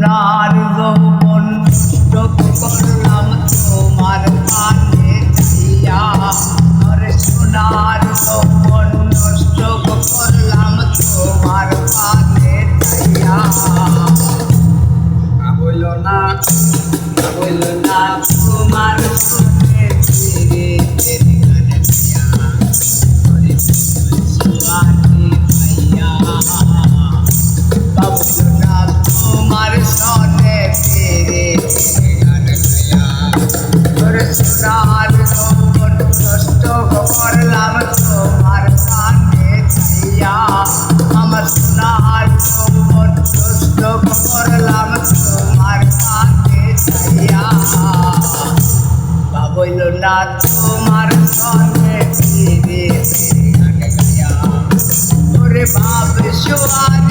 সোনার যৌবন নষ্ট করলাম তোমার পানে চাইয়া আরে সোনার যৌবন নষ্ট করলাম তোমার পানে চাইয়া বইল না তোমার সুখে ফিরে ফিরে গানে দিয়া করে সুয়ানি ভাইয়া বইল না তোমার সনে ফিরে ফিরে গানে দিয়া করে সোনার যৌবন নষ্ট করলাম তোমার পানে চাইয়া আমার সোনার যৌবন নষ্ট করলাম তোমার পানে চাইয়া বইল না তোমার সনে ফিরে ফিরে গানে গায়া ওরে বাপ সোয়ানি